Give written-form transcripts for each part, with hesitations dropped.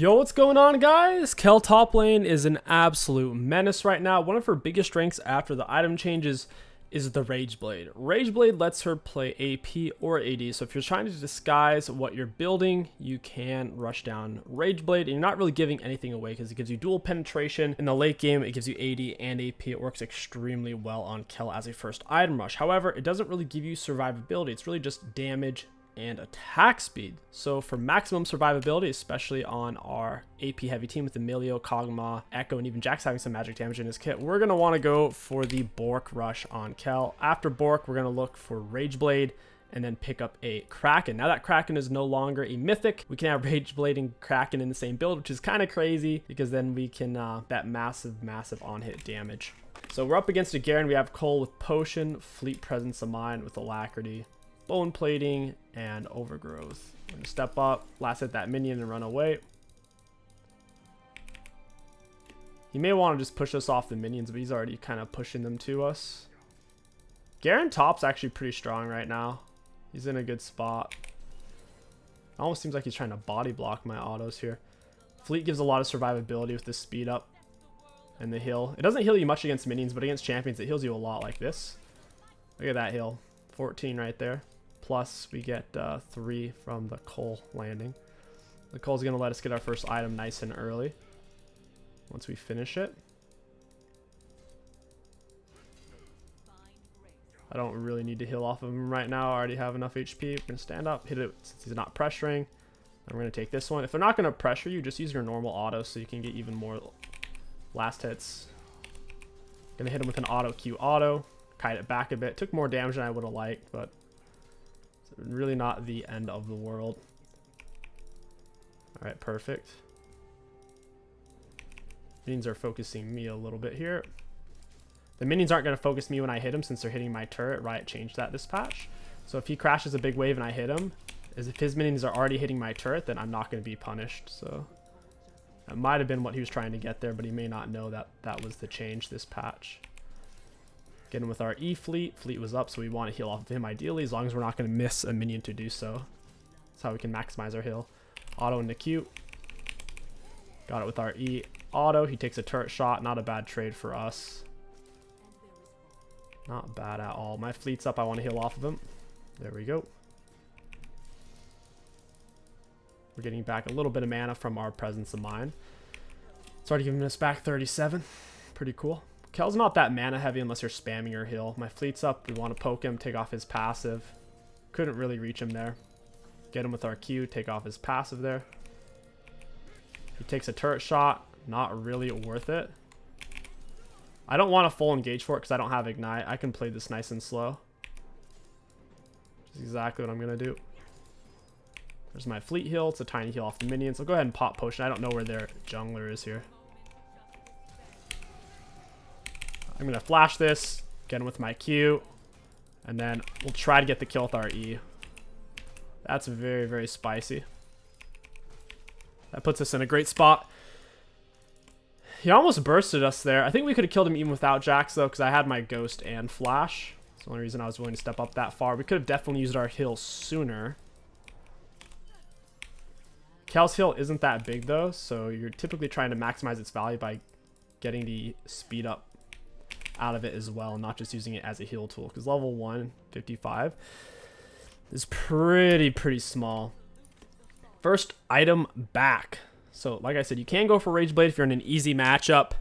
Yo, what's going on, guys? Kayle top lane is an absolute menace right now. One of her biggest strengths after the item changes is the RAGEBLADE. RAGEBLADE lets her play AP or AD, so if you're trying to disguise what you're building, you can rush down RAGEBLADE, and you're not really giving anything away because it gives you dual penetration. In the late game, it gives you AD and AP. It works extremely well on Kayle as a first item rush. However, it doesn't really give you survivability. It's really just damage and attack speed. So for maximum survivability, especially on our AP heavy team with Emilio, Kog'Maw, Echo, and even Jax having some magic damage in his kit, we're going to want to go for the Bork rush on Kayle. After Bork, we're going to look for RAGEBLADE and then pick up a Kraken. Now that Kraken is no longer a mythic, we can have RAGEBLADE and Kraken in the same build, which is kind of crazy because then we can bet massive on-hit damage. So we're up against a Garen. We have Cole with Potion, Fleet Presence of Mind with Alacrity, Bone Plating, and Overgrowth. We're going to step up, last hit that minion, and run away. He may want to just push us off the minions, but he's already kind of pushing them to us. Garen top's actually pretty strong right now. He's in a good spot. It almost seems like he's trying to body block my autos here. Fleet gives a lot of survivability with this speed up and the heal. It doesn't heal you much against minions, but against champions, it heals you a lot like this. Look at that heal. 14 right there. Plus, we get 3 from the Cole landing. The Cole's going to let us get our first item nice and early once we finish it. I don't really need to heal off of him right now. I already have enough HP. We're going to stand up, hit it since he's not pressuring. And we're going to take this one. If they're not going to pressure you, just use your normal auto so you can get even more last hits. Going to hit him with an auto Q auto. Kite it back a bit. Took more damage than I would have liked, but it's really not the end of the world. All right, perfect. Minions are focusing me a little bit here. The minions aren't going to focus me when I hit him since they're hitting my turret. Riot changed that this patch. So if he crashes a big wave and I hit him, as if his minions are already hitting my turret, then I'm not going to be punished. So that might have been what he was trying to get there, but he may not know that that was the change this patch. Getting with our E-Fleet. Fleet was up, so we want to heal off of him ideally, as long as we're not going to miss a minion to do so. That's how we can maximize our heal. Auto into Q. Got it with our E auto. He takes a turret shot. Not a bad trade for us. Not bad at all. My fleet's up. I want to heal off of him. There we go. We're getting back a little bit of mana from our Presence of Mind. It's already giving us back 37. Pretty cool. Kayle's not that mana heavy unless you're spamming your heal. My fleet's up. We want to poke him, take off his passive. Couldn't really reach him there. Get him with our Q, take off his passive there. He takes a turret shot. Not really worth it. I don't want to full engage for it because I don't have Ignite. I can play this nice and slow. Which is exactly what I'm going to do. There's my fleet heal. It's a tiny heal off the minions. I'll go ahead and pop Potion. I don't know where their jungler is here. I'm going to flash this, get him with my Q, and then we'll try to get the kill with our E. That's very spicy. That puts us in a great spot. He almost bursted us there. I think we could have killed him even without Jax, though, because I had my Ghost and Flash. That's the only reason I was willing to step up that far. We could have definitely used our heal sooner. Kayle's heal isn't that big, though, so you're typically trying to maximize its value by getting the speed up out of it as well, not just using it as a heal tool, because level 155 is pretty small. First item back. So like I said, you can go for RAGEBLADE if you're in an easy matchup.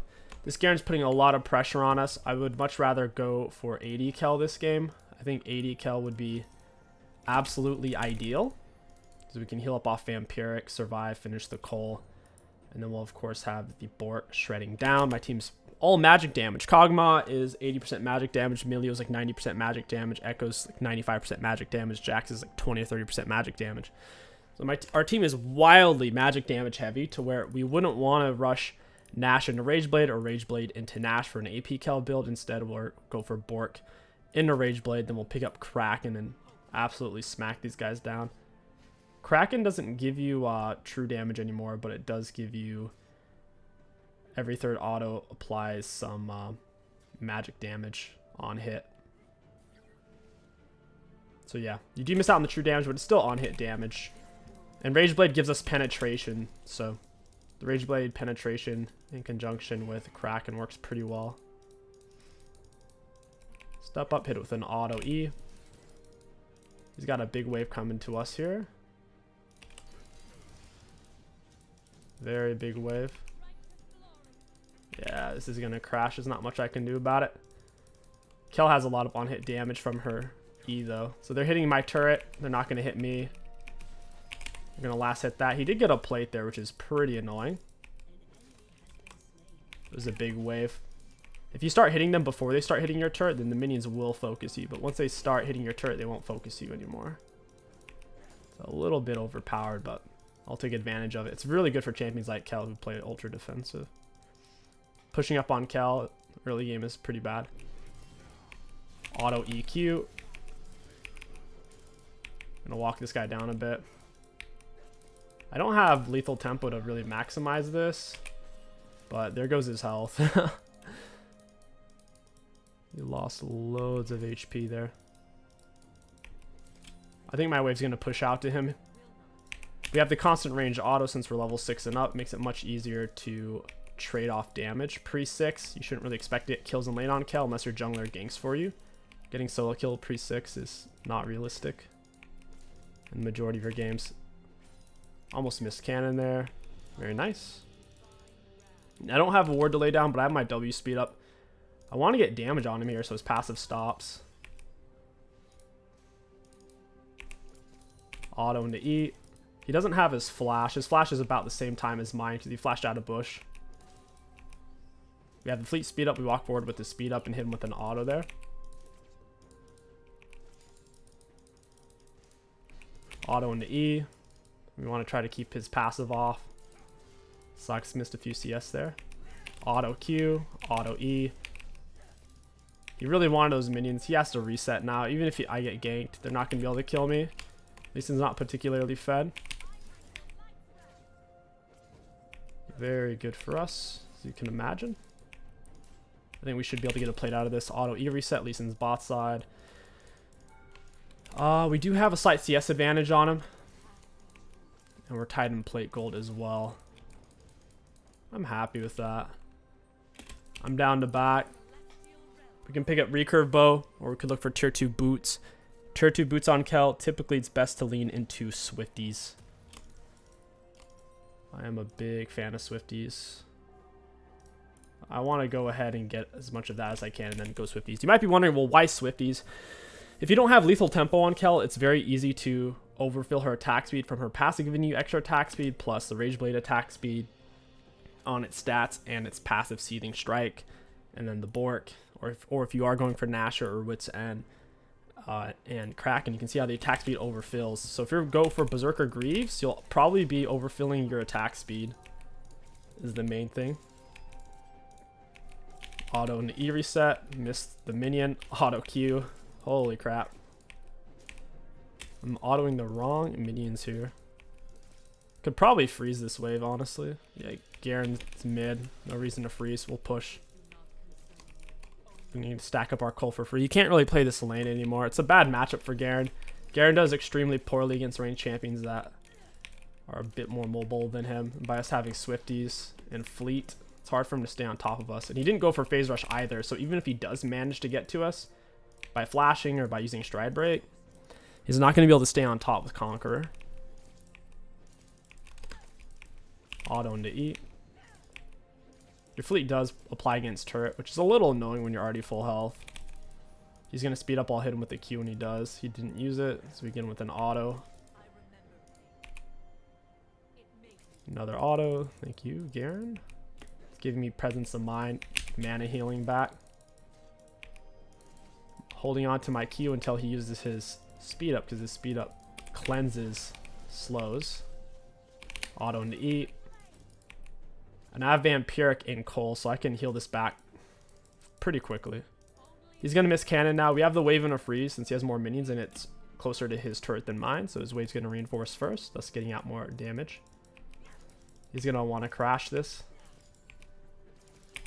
This Garen's putting a lot of pressure on us. I would much rather go for AD Kayle this game. I think AD Kayle would be absolutely ideal, because we can heal up off Vampiric, survive, finish the Cole, and then we'll of course have the Bork shredding down. My team's all magic damage. Kog'Maw is 80% magic damage. Emilio's like 90% magic damage. Echo's like 95% magic damage. Jax is like 20 or 30% magic damage. So our team is wildly magic damage heavy to where we wouldn't want to rush Nash into RAGEBLADE or RAGEBLADE into Nash for an AP Kayle build. Instead, we'll go for Bork into RAGEBLADE. Then we'll pick up Kraken and absolutely smack these guys down. Kraken doesn't give you true damage anymore, but it does give you every third auto applies some magic damage on hit. So yeah, you do miss out on the true damage, but it's still on hit damage. And RAGEBLADE gives us penetration, so The Rageblade penetration in conjunction with Kraken works pretty well. Step up, hit it with an auto E. He's got a big wave coming to us here. Very big wave. Yeah, this is going to crash. There's not much I can do about it. Kayle has a lot of on-hit damage from her E though. So they're hitting my turret. They're not going to hit me. They're going to last hit that. He did get a plate there, which is pretty annoying. It was a big wave. If you start hitting them before they start hitting your turret, then the minions will focus you. But once they start hitting your turret, they won't focus you anymore. It's a little bit overpowered, but I'll take advantage of it. It's really good for champions like Kayle who play ultra defensive. Pushing up on Kayle early game is pretty bad. Auto EQ. Gonna walk this guy down a bit. I don't have lethal tempo to really maximize this, but there goes his health. He lost loads of HP there. I think my wave's going to push out to him. We have the constant range auto since we're level 6 and up. Makes it much easier to trade off damage. Pre-6, you shouldn't really expect it. Kills in lane on Kayle unless your jungler ganks for you. Getting solo kill pre-6 is not realistic in the majority of your games. Almost missed cannon there. Very nice. I don't have a ward delay down, but I have my W speed up. I want to get damage on him here so his passive stops. Auto into E. He doesn't have his flash. His flash is about the same time as mine because he flashed out of bush. We have the fleet speed up. We walk forward with the speed up and hit him with an auto there. Auto into E. We want to try to keep his passive off. Sucks, missed a few CS there. Auto Q, auto E. He really wanted those minions. He has to reset now. Even if I get ganked, they're not going to be able to kill me. At least it's not particularly fed. Very good for us, as you can imagine. I think we should be able to get a plate out of this. Auto E reset, Lee Sin's bot side. We do have a slight CS advantage on him. And we're tied in plate gold as well. I'm happy with that. I'm down to back. We can pick up recurve bow, or we could look for tier 2 boots. Tier 2 boots on Kayle. Typically, it's best to lean into Swifties. I am a big fan of Swifties. I want to go ahead and get as much of that as I can and then go Swifties. You might be wondering, well, why Swifties? If you don't have lethal tempo on Kayle, it's very easy to overfill her attack speed from her passive giving you extra attack speed plus the Rageblade attack speed on its stats and its passive Seething Strike, and then the Bork, or if you are going for Nasher or Wit's End and Kraken, you can see how the attack speed overfills. So if you go for Berserker Greaves, you'll probably be overfilling your attack speed is the main thing. Auto into E reset, missed the minion, auto Q. Holy crap. I'm autoing the wrong minions here. Could probably freeze this wave, honestly. Yeah, Garen's mid. No reason to freeze. We'll push. We need to stack up our coal for free. You can't really play this lane anymore. It's a bad matchup for Garen. Garen does extremely poorly against ranged champions that are a bit more mobile than him. And by us having Swifties and Fleet, it's hard for him to stay on top of us. And he didn't go for Phase Rush either. So even if he does manage to get to us by flashing or by using Stride Break, he's not going to be able to stay on top with Conqueror. Auto into E. Your fleet does apply against turret, which is a little annoying when you're already full health. He's going to speed up. I'll hit him with the Q when he does. He didn't use it, so we get him with an auto. Another auto. Thank you, Garen. It's giving me presence of mind. Mana healing back. Holding on to my Q until he uses his speed up, because his speed up cleanses slows. Auto into E. And I have Vampiric in Cole, so I can heal this back pretty quickly. He's going to miss cannon now. We have the wave and a freeze since he has more minions and it's closer to his turret than mine. So his wave's going to reinforce first, thus getting out more damage. He's going to want to crash this.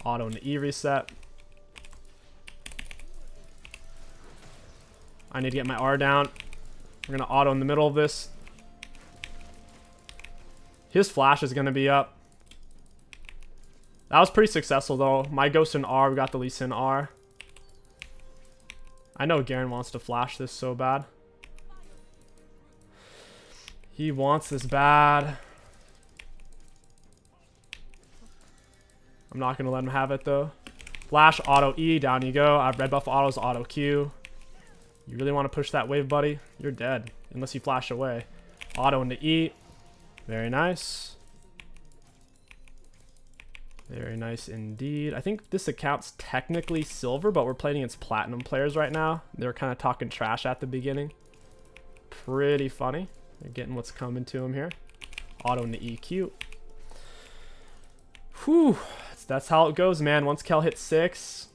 Auto into E reset. I need to get my R down. We're going to auto in the middle of this. His flash is going to be up. That was pretty successful though. My Ghost in R, we got the Lee Sin R. I know Garen wants to flash this so bad. He wants this bad. I'm not going to let him have it though. Flash, auto E, down you go. I have red buff autos, auto Q. You really want to push that wave, buddy? You're dead, unless you flash away. Auto into E. Very nice. Very nice indeed. I think this account's technically silver, but we're playing against platinum players right now. They're kind of talking trash at the beginning. Pretty funny. They're getting what's coming to them here. Auto into EQ. Whew. That's how it goes, man. Once Kayle hits 6,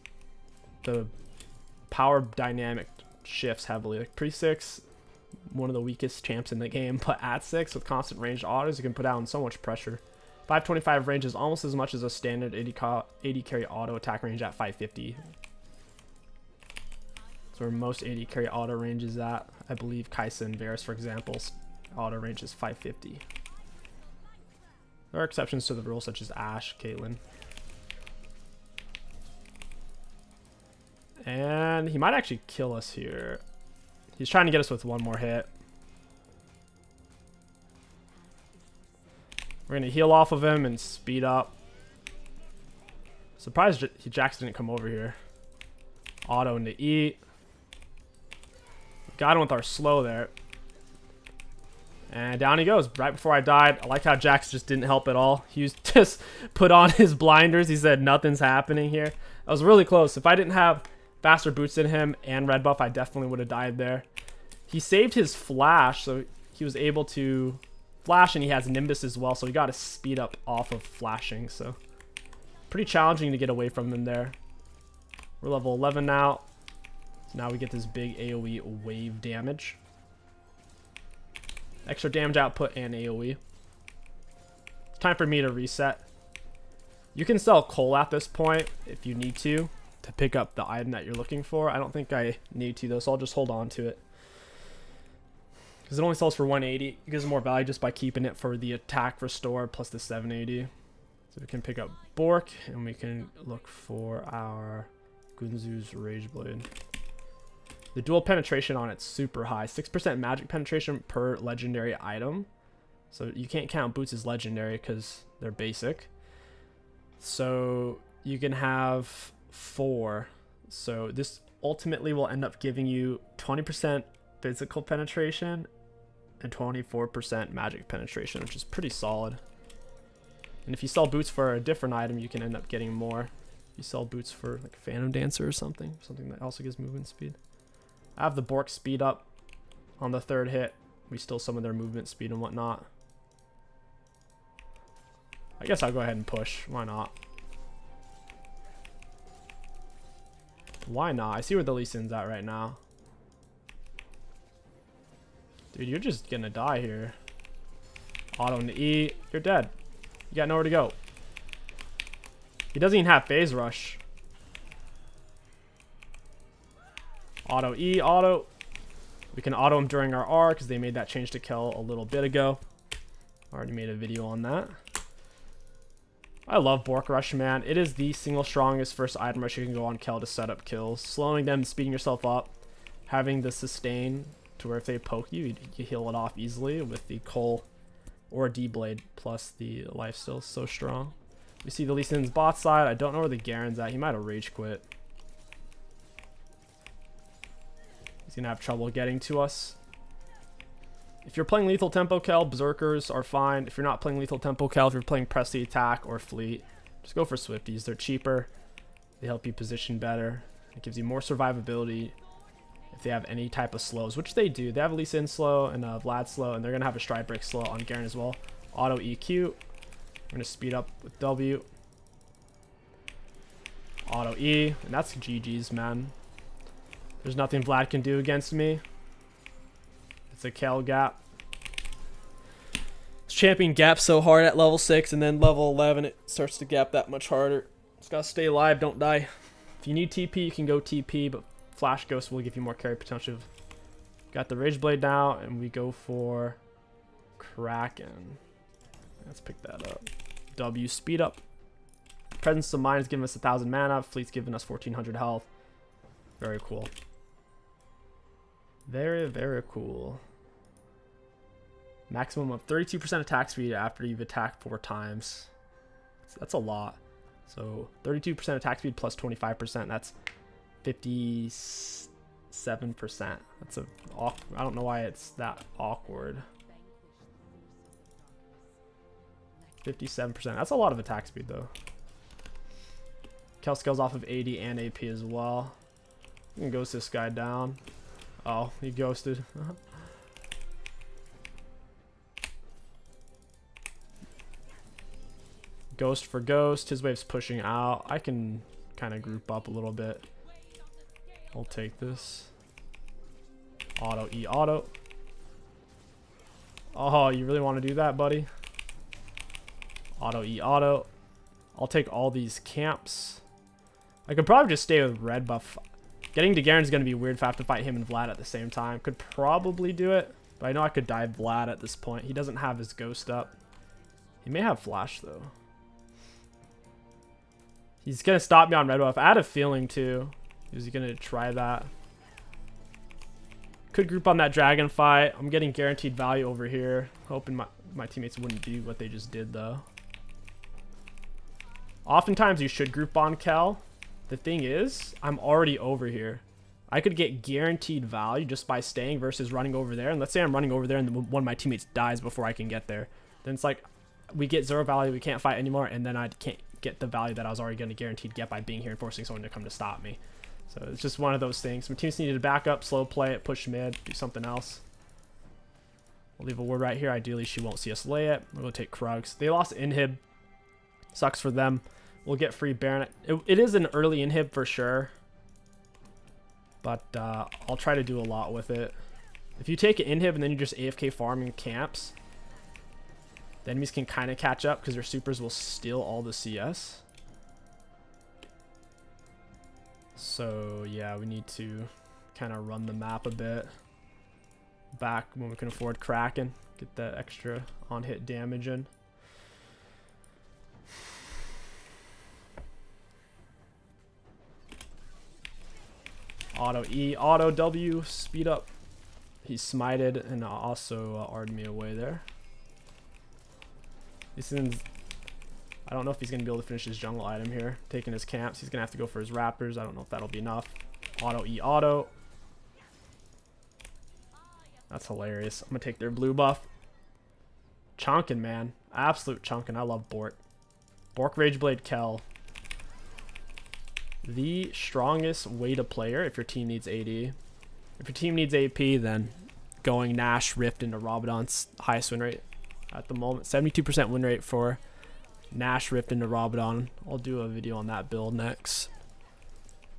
the power dynamic shifts heavily. Like pre-6, one of the weakest champs in the game, but at 6 with constant ranged autos, you can put down so much pressure. 525 range is almost as much as a standard 80 carry auto attack range at 550. That's where most 80 carry auto range is at. I believe Kaisa and Varus, for example, auto range is 550. There are exceptions to the rule, such as Ashe, Caitlyn. And he might actually kill us here. He's trying to get us with one more hit. We're going to heal off of him and speed up. Surprised Jax didn't come over here. Auto into E. Got him with our slow there. And down he goes. Right before I died. I like how Jax just didn't help at all. He just put on his blinders. He said nothing's happening here. I was really close. If I didn't have faster boots in him and red buff, I definitely would have died there. He saved his flash, so he was able to flash, and he has Nimbus as well, so he got to speed up off of flashing. So pretty challenging to get away from him there. We're level 11 now. So now we get this big AoE wave damage. Extra damage output and AoE. Time for me to reset. You can sell coal at this point if you need to pick up the item that you're looking for. I don't think I need to though, so I'll just hold on to it. Because it only sells for 180. It gives more value just by keeping it for the attack restore plus the 780. So we can pick up Bork and we can look for our Gunzu's Rageblade. The dual penetration on it's super high. 6% magic penetration per legendary item. So you can't count boots as legendary because they're basic. So you can have 4. So this ultimately will end up giving you 20% physical penetration and 24% magic penetration, which is pretty solid. And if you sell boots for a different item, you can end up getting more. You sell boots for like Phantom Dancer or something that also gives movement speed. I have the Bork speed up on the 3rd hit. We steal some of their movement speed and whatnot. I guess I'll go ahead and push. Why not? Why not? I see where the Lee Sin's at right now. Dude, you're just gonna die here. Auto into E. You're dead. You got nowhere to go. He doesn't even have phase rush. Auto E, auto. We can auto him during our R because they made that change to Kayle a little bit ago. Already made a video on that. I love Bork Rush, man. It is the single strongest first item rush you can go on Kayle to set up kills. Slowing them, speeding yourself up, having the sustain to where if they poke you, you heal it off easily with the Cole or D-Blade plus the lifesteal. So strong. We see the Lee Sin's bot side. I don't know where the Garen's at. He might have rage quit. He's going to have trouble getting to us. If you're playing lethal tempo Kayle, berserkers are fine. If you're not playing lethal tempo Kayle, if you're playing press the attack or fleet, just go for Swifties. They're cheaper. They help you position better. It gives you more survivability if they have any type of slows, which they do. They have a Lee Sin slow and a Vlad slow, and they're going to have a stride break slow on Garen as well. Auto EQ. We're going to speed up with W. Auto E. And that's GG's, man. There's nothing Vlad can do against me. It's a Kayle gap. This champion gaps so hard at level 6, and then level 11 it starts to gap that much harder. Just gotta stay alive, don't die. If you need TP, you can go TP, but Flash Ghost will give you more carry potential. Got the Rageblade now, and we go for Kraken. Let's pick that up. W speed up. Presence of Mind is giving us 1,000 mana. Fleet's giving us 1,400 health. Very cool. Very, very cool. Maximum of 32% attack speed after you've attacked 4 times. So that's a lot. So 32% attack speed plus 25%. That's 57%. That's I don't know why it's that awkward. 57%. That's a lot of attack speed though. Kayle scales off of AD and AP as well. You can ghost this guy down. Oh, he ghosted. Ghost for ghost. His wave's pushing out. I can kind of group up a little bit. I'll take this. Auto E auto. Oh, you really want to do that, buddy? Auto E auto. I'll take all these camps. I could probably just stay with red buff. Getting to Garen's going to be weird if I have to fight him and Vlad at the same time. Could probably do it, but I know I could die Vlad at this point. He doesn't have his ghost up. He may have flash though. He's going to stop me on red buff. I had a feeling too. He was going to try that. Could group on that dragon fight. I'm getting guaranteed value over here. Hoping my teammates wouldn't do what they just did though. Oftentimes you should group on Kayle. The thing is, I'm already over here. I could get guaranteed value just by staying versus running over there. And let's say I'm running over there and one of my teammates dies before I can get there. Then it's like, we get 0 value, we can't fight anymore, and then I can't get the value that I was already going to guaranteed get by being here and forcing someone to come to stop me. So it's just one of those things. My teams needed to back up, slow play it, push mid, do something else. We'll leave a ward right here. Ideally, she won't see us lay it. We'll go take Krugs. They lost inhib. Sucks for them. We'll get free Baron. It is an early inhib for sure. But I'll try to do a lot with it. If you take an inhib and then you just AFK farming camps, the enemies can kind of catch up because their supers will steal all the CS. So yeah, we need to kind of run the map a bit. Back when we can afford Kraken. Get that extra on-hit damage in. Auto E, auto W, speed up. He's smited and also R'd me away there. I don't know if he's going to be able to finish his jungle item here. Taking his camps. He's going to have to go for his raptors. I don't know if that'll be enough. Auto E, auto. That's hilarious. I'm going to take their blue buff. Chunkin', man. Absolute chunkin'. I love Bork. Bork Rageblade Kayle. The strongest way to player if your team needs AD. If your team needs AP, then going Nash, Rift into Rabadon's highest win rate at the moment. 72% win rate for Nash, Rift into Rabadon. I'll do a video on that build next.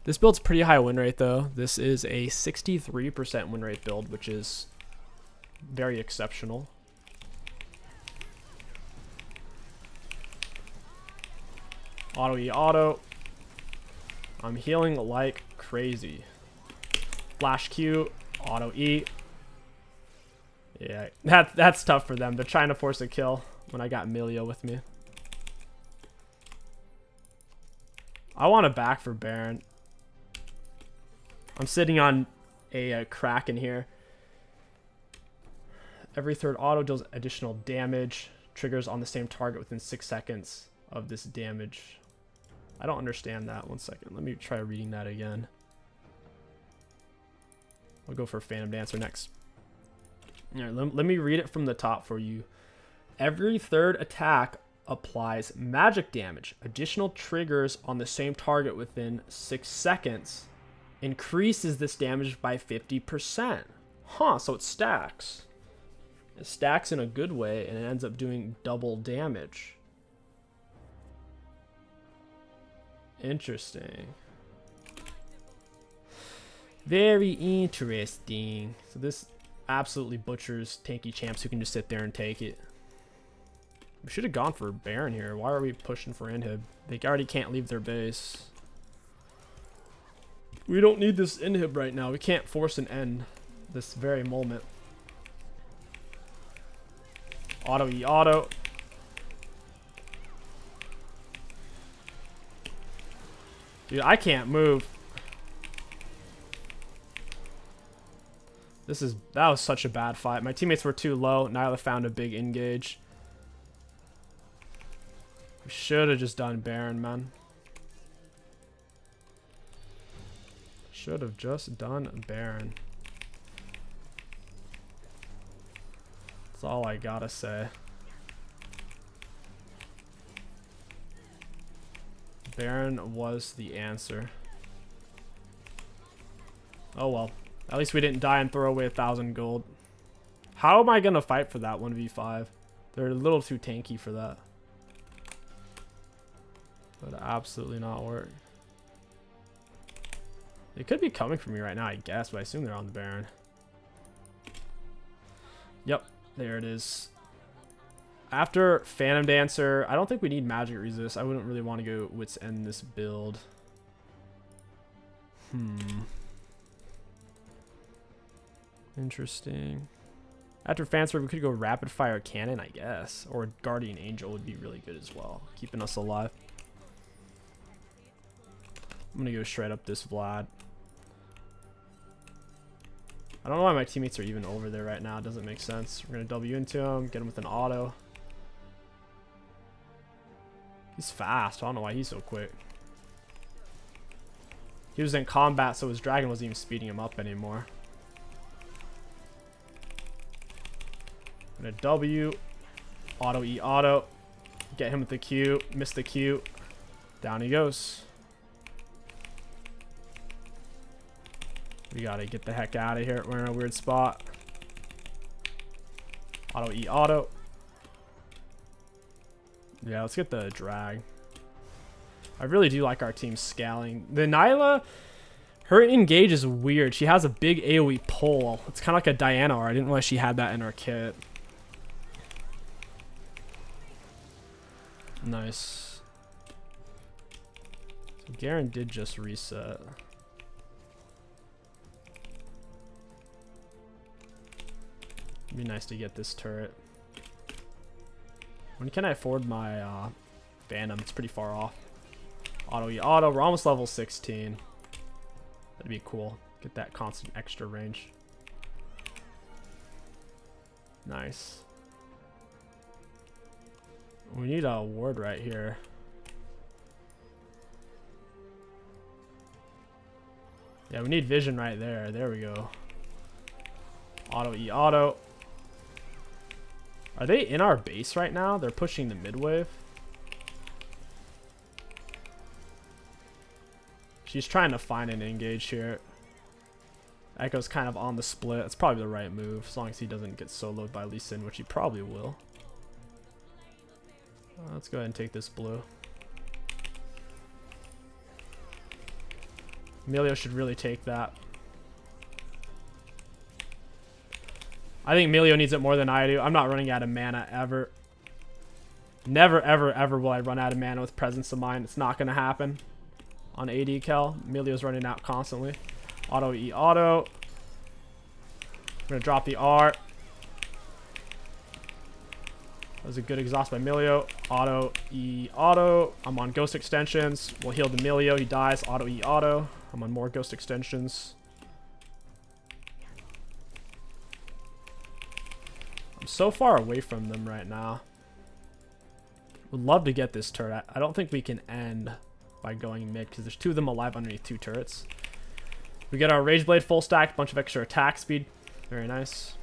This build's pretty high win rate though. This is a 63% win rate build, which is very exceptional. Auto E auto. I'm healing like crazy. Flash Q, auto E. Yeah, that's tough for them. They're trying to force a kill when I got Milio with me. I want a back for Baron. I'm sitting on a Kraken here. Every third auto deals additional damage. Triggers on the same target within 6 seconds of this damage. I don't understand that. 1 second. Let me try reading that again. I'll go for Phantom Dancer next. All right, let me read it from the top for you. Every third attack applies magic damage. Additional triggers on the same target within 6 seconds. Increases this damage by 50%. Huh, so it stacks. It stacks in a good way and it ends up doing double damage. Interesting. Very interesting. So this absolutely butchers tanky champs who can just sit there and take it. We should have gone for Baron here. Why are we pushing for inhib? They already can't leave their base. We don't need this inhib right now. We can't force an end this very moment. Auto E auto. Dude, I can't move. That was such a bad fight. My teammates were too low. Nyla found a big engage. We should have just done Baron, man. Should have just done Baron. That's all I gotta say. Baron was the answer. Oh well. At least we didn't die and throw away 1,000 gold. How am I gonna fight for that 1v5? They're a little too tanky for that. Would absolutely not work. They could be coming for me right now, I guess, but I assume they're on the Baron. Yep, there it is. After Phantom Dancer, I don't think we need Magic Resist. I wouldn't really want to go Wits End this build. Interesting. After Fancer, we could go Rapid Fire Cannon, I guess. Or Guardian Angel would be really good as well, keeping us alive. I'm going to go shred up this Vlad. I don't know why my teammates are even over there right now. It doesn't make sense. We're going to W into him, get him with an auto. He's fast. I don't know why he's so quick. He was in combat, so his dragon wasn't even speeding him up anymore. I'm gonna W, auto E auto, get him with the Q, miss the Q, down he goes. We gotta get the heck out of here. We're in a weird spot. Auto E auto. Yeah, let's get the drag. I really do like our team scaling. The Nyla, her engage is weird. She has a big AoE pull. It's kind of like a Diana, or I didn't realize she had that in her kit. Nice. So Garen did just reset. It'd be nice to get this turret. When can I afford my Phantom? It's pretty far off. Auto E auto. We're almost level 16. That'd be cool. Get that constant extra range. Nice. We need a ward right here. Yeah, we need vision right there. There we go. Auto E auto. Are they in our base right now? They're pushing the mid wave. She's trying to find an engage here. Echo's kind of on the split. It's probably the right move, as long as he doesn't get soloed by Lee Sin, which he probably will. Let's go ahead and take this blue. Emilio should really take that. I think Emilio needs it more than I do. I'm not running out of mana ever. Never, ever, ever will I run out of mana with Presence of Mind. It's not going to happen on AD Kel. Emilio's running out constantly. Auto E auto. I'm going to drop the R. That was a good exhaust by Emilio. Auto E auto. I'm on Ghost Extensions. We'll heal the Emilio. He dies. Auto E auto. I'm on more Ghost Extensions. I'm so far away from them right now. Would love to get this turret. I don't think we can end by going mid because there's two of them alive underneath two turrets. We get our Rageblade full stack, bunch of extra attack speed. Very nice.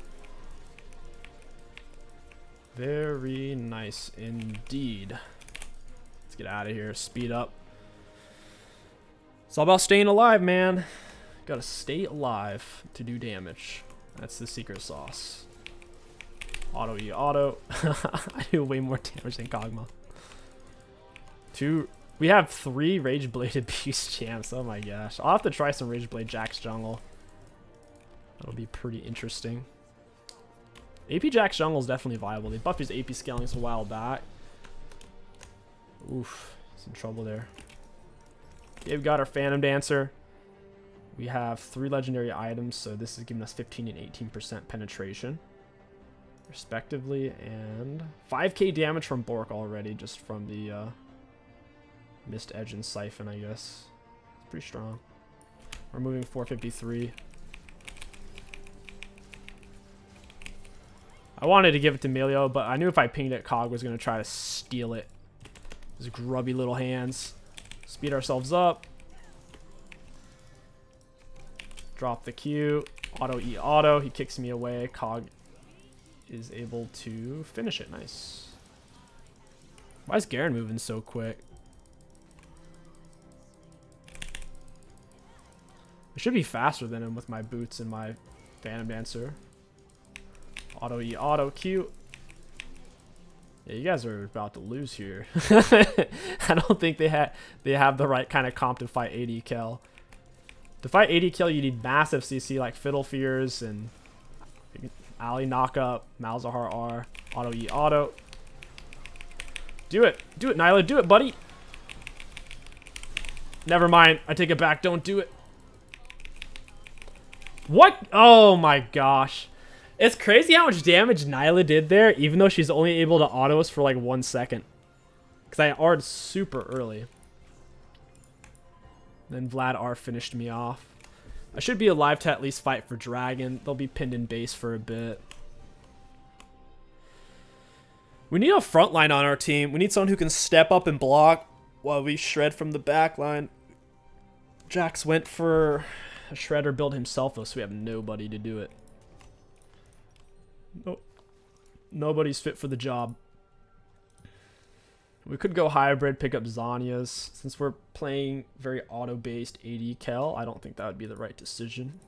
Very nice indeed. Let's get out of here. Speed up. It's all about staying alive, man. Gotta stay alive to do damage. That's the secret sauce. Auto E auto. I do way more damage than Kog'Maw. We have 3 Rage-Bladed Beast champs. Oh my gosh. I'll have to try some Rage-Blade Jax jungle. That'll be pretty interesting. AP Jax jungle is definitely viable. They buffed his AP scaling a while back. Oof. He's in trouble there. Okay, we got our Phantom Dancer. We have 3 legendary items, so this is giving us 15 and 18% penetration, respectively, and 5k damage from Bork already, just from the Mist Edge and Siphon, I guess. Pretty strong. We're moving 453. I wanted to give it to Melio, but I knew if I pinged it, Cog was going to try to steal it. His grubby little hands. Speed ourselves up. Drop the Q. Auto E auto. He kicks me away. Cog is able to finish it. Nice. Why is Garen moving so quick? I should be faster than him with my boots and my Phantom Dancer. Auto E auto Q. Yeah, you guys are about to lose here. I don't think they have the right kind of comp to fight AD Kayle. To fight AD Kayle, you need massive CC like Fiddle Fears and Ali knock up, Malzahar R, Auto E auto. Do it, Nyla, do it, buddy. Never mind, I take it back. Don't do it. What? Oh my gosh. It's crazy how much damage Nyla did there, even though she's only able to auto us for like 1 second. Because I R'd super early. Then Vlad R finished me off. I should be alive to at least fight for Dragon. They'll be pinned in base for a bit. We need a front line on our team. We need someone who can step up and block while we shred from the back line. Jax went for a shredder build himself, though, so we have nobody to do it. Nope. Nobody's fit for the job. We could go hybrid, pick up Zhonya's. Since we're playing very auto-based AD Kayle, I don't think that would be the right decision.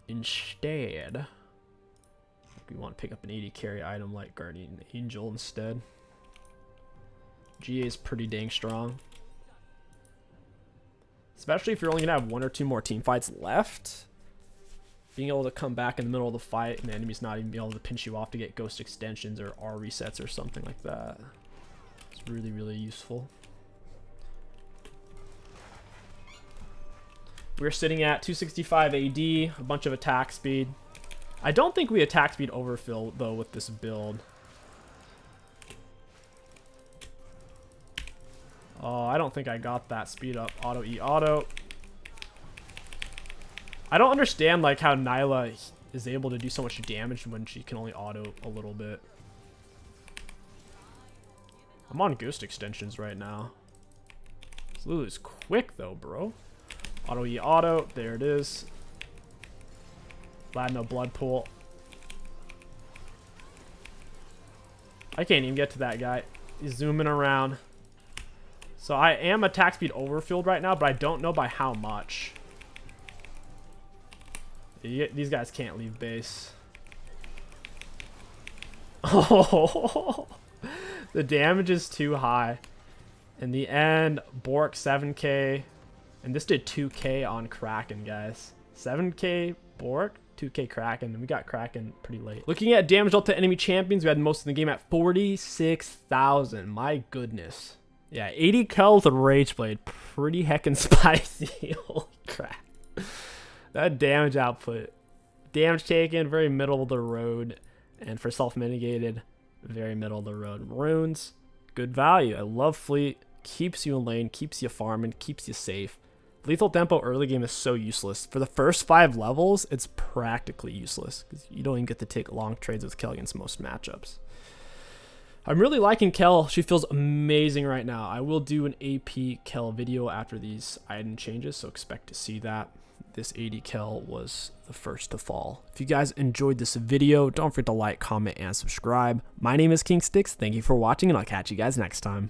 Instead, we want to pick up an AD carry item like Guardian Angel instead. GA is pretty dang strong. Especially if you're only going to have 1 or 2 more team fights left. Being able to come back in the middle of the fight and the enemy's not even being able to pinch you off to get ghost extensions or R resets or something like that. It's really, really useful. We're sitting at 265 AD, a bunch of attack speed. I don't think we attack speed overfill though with this build. Oh, I don't think I got that speed up. Auto E auto. I don't understand like how Nyla is able to do so much damage when she can only auto a little bit. I'm on ghost extensions right now. This Lulu's quick though, bro. Auto E auto. There it is. Vlad no blood pool. I can't even get to that guy. He's zooming around. So I am attack speed overfilled right now, but I don't know by how much. These guys can't leave base. Oh, the damage is too high. In the end, Bork 7k. And this did 2k on Kraken, guys. 7k Bork, 2k Kraken. And we got Kraken pretty late. Looking at damage dealt to enemy champions, we had most of the game at 46,000. My goodness. Yeah, 80 kills with Rageblade. Pretty heckin' spicy. Holy crap. That damage output. Damage taken, very middle of the road. And for self-mitigated, very middle of the road. Runes, good value. I love Fleet. Keeps you in lane, keeps you farming, keeps you safe. Lethal tempo early game is so useless. For the first 5 levels, it's practically useless. Because you don't even get to take long trades with Kayle against most matchups. I'm really liking Kayle. She feels amazing right now. I will do an AP Kayle video after these item changes, so expect to see that. This AD Kayle was the first to fall. If you guys enjoyed this video, don't forget to like, comment, and subscribe. My name is King Sticks. Thank you for watching, and I'll catch you guys next time.